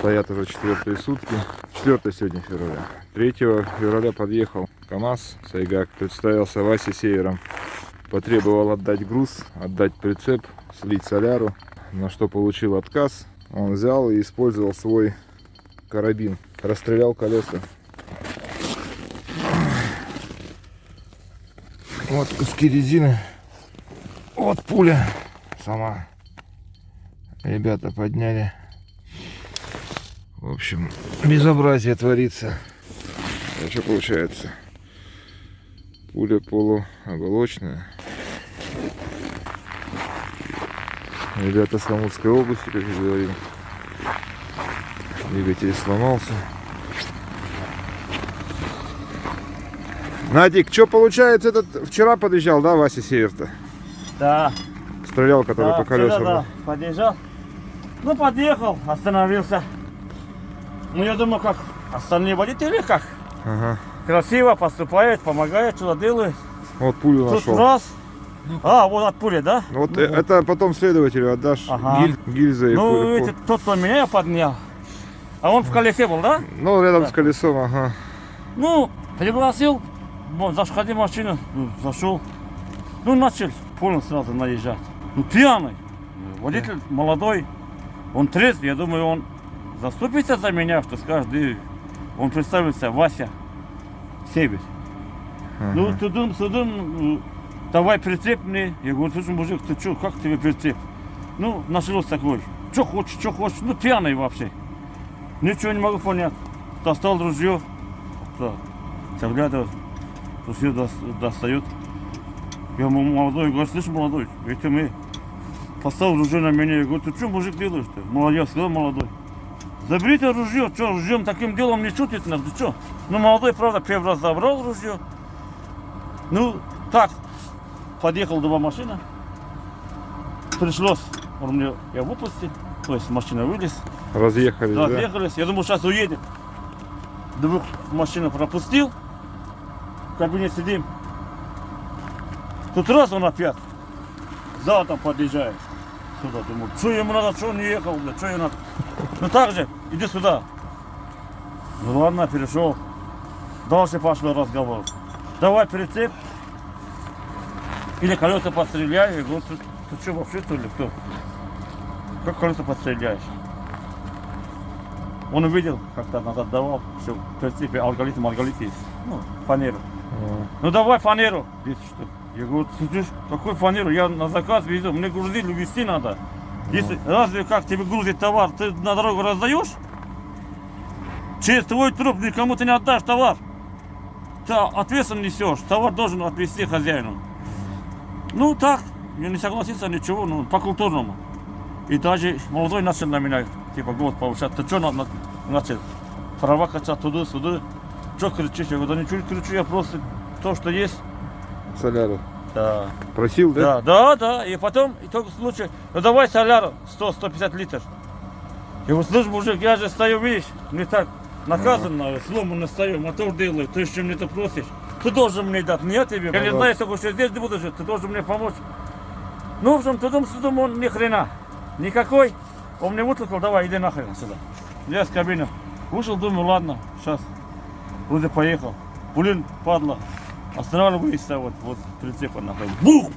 Стоят уже 4-е сутки. 4 сегодня февраля. 3 февраля подъехал КамАЗ Сайгак. Представился Васе Севером. Потребовал отдать груз, отдать прицеп, слить соляру. На что получил отказ. Он взял и использовал свой карабин. Расстрелял колеса. Вот куски резины. Вот пуля сама. Ребята подняли. В общем, безобразие творится. А что получается? Пуля полуоболочная. Ребята с Амурской области, как я говорил. Двигатель сломался. Надик, что получается, этот вчера подъезжал, да, Вася Север-то? Да. Стрелял, который Да, по колесам. вчера, да, подъезжал. Ну, подъехал, остановился. Ну, я думаю, как остальные водители, как Ага. красиво поступают, помогают, что делают. Вот пулю Тут нашел. раз. А, вот от пули, да? Вот это потом следователю отдашь. Ага. Гильза и Ну, пуля. видите, тот, кто меня поднял. А он в колесе был, да? Ну, рядом Да. с колесом, ага. Ну, пригласил, вот, заходи в машину, ну, зашел. Ну, начал полно сразу наезжать. Ну, пьяный. Водитель молодой, он трезвый, я думаю, он заступится за меня, что скажет, и он представится Вася Север. Ну, тудым, давай прицеп мне. Я говорю, слушай, мужик, ты что, как тебе прицеп? Ну, началось такое, что хочешь, ну, пьяный вообще. Ничего не могу понять. Достал ружье, да, заглядывает, ружье достает. Я молодой, говорю, слышь, молодой, это мы. Поставил ружье на меня, я говорю, ты что, мужик, делаешь-то? Молодец, сказал молодой. Заберите ружье, что, ружьем таким делом не шутит надо, ты что? Ну, молодой, правда, первый раз забрал ружье. Ну, так, подъехал два машины. Пришлось, он мне, я выпустил, то есть машина вылез. Разъехались, да? Разъехались, я думал, сейчас уедет. Двух машину пропустил, в кабине сидим. Тут раз он опять задом подъезжает сюда, думаю, что ему надо, что он не ехал, блядь, что ему надо. Ну так же, иди сюда. Ну ладно, перешел. Дальше пошел разговор. Давай прицеп. Или колеса подстреляй. Я говорю, ты что вообще, что ли, кто? Как колеса подстреляешь? Он увидел, как-то назад давал, что в принципе алголитм есть. Ну, фанеру. Ну давай фанеру. Здесь что? Я говорю, слушай, какой фанеру? Я на заказ везу, мне грузить, везти надо. Если, разве как тебе грузит товар, ты на дорогу раздаешь? Через твой труп никому ты не отдашь товар. Ты ответственно несешь, товар должен отвезти хозяину. Ну так, я не согласился, ничего, ну по культурному. И даже молодой начал на меня, типа, год повышать. Ты что начал? Права качать туда-сюда. Что кричишь? Я говорю, да ничего не кричу, я просто то, что есть. Соляру. Да. Просил, да? Да. И потом, итог случая, ну давай соляру 100-150 литров. Я говорю, слышь, мужик, я же стою, видишь, не так наказан, сломанно стою, мотор делаю, ты еще мне это просишь. Ты должен мне дать, не я тебе. Я не знаю, сколько что здесь не буду жить, ты должен мне помочь. Ну, в общем, тудом-сюдом он ни хрена. Никакой. Он мне выкликал, давай, иди нахрен сюда. Я с кабины вышел, думаю, ладно, сейчас. Вроде поехал. Блин, падла. Останавливается вот прицепа нахрен. Бух!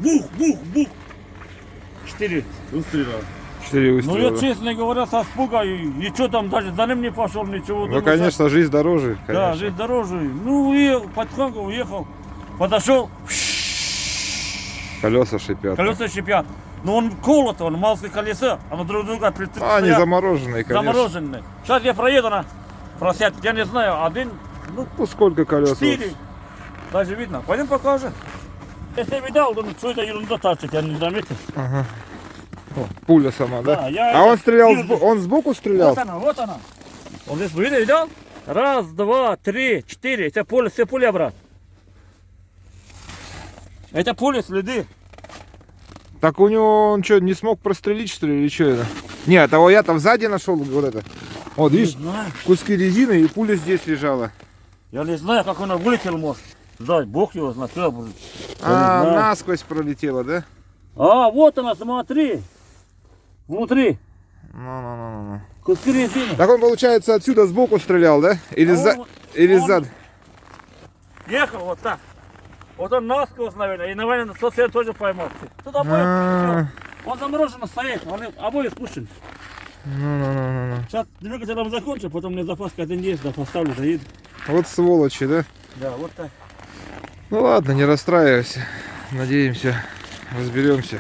4 выстрела. 4 выстрела. Ну, я, честно говоря, со испуга, и что там, даже за ним не пошел, ничего. Ну, конечно, жизнь дороже. Конечно. Да, жизнь дороже. Ну, и потихоньку уехал. Подошел. Колеса шипят. Колеса шипят. Но он колото, он малое колесо, оно друг друга А, они замороженные, конечно. замороженные. Сейчас я проеду на просят, я не знаю, один, Ну, сколько колес? 4. Даже видно. Пойдем покажем. Если я видал, думаю, что это ерунда торчит, я не заметил. Ага. О, пуля сама, да? Да, я а он стрелял, вижу, он сбоку стрелял? Вот она. Он здесь видел? Раз, два, три, 4. Это поле, все пули, брат. Это поле, следы. Так у него он что, не смог прострелить, что ли, или что это? Нет, а я там сзади нашел вот это. Вот, видишь, куски резины и пуля здесь лежала. Я не знаю, как он вылетел, может. Да, Бог его знает. А, насквозь пролетела, да? А, вот она, смотри. Внутри. Ну. Куски резины. Так он, получается, отсюда сбоку стрелял, да? Или, А он- или он- сзади? Ехал вот так. Вот он насквозь, наверное, и, наверное, сосед тоже поймал. Тут обои, А. всё. Он замороженно стоит, он обои спущен. Ну. Сейчас двигатель там закончу, потом мне запаска один есть, да поставлю, доеду. Вот сволочи, да? Да, вот так. Ну ладно, не расстраивайся. Надеемся, разберемся.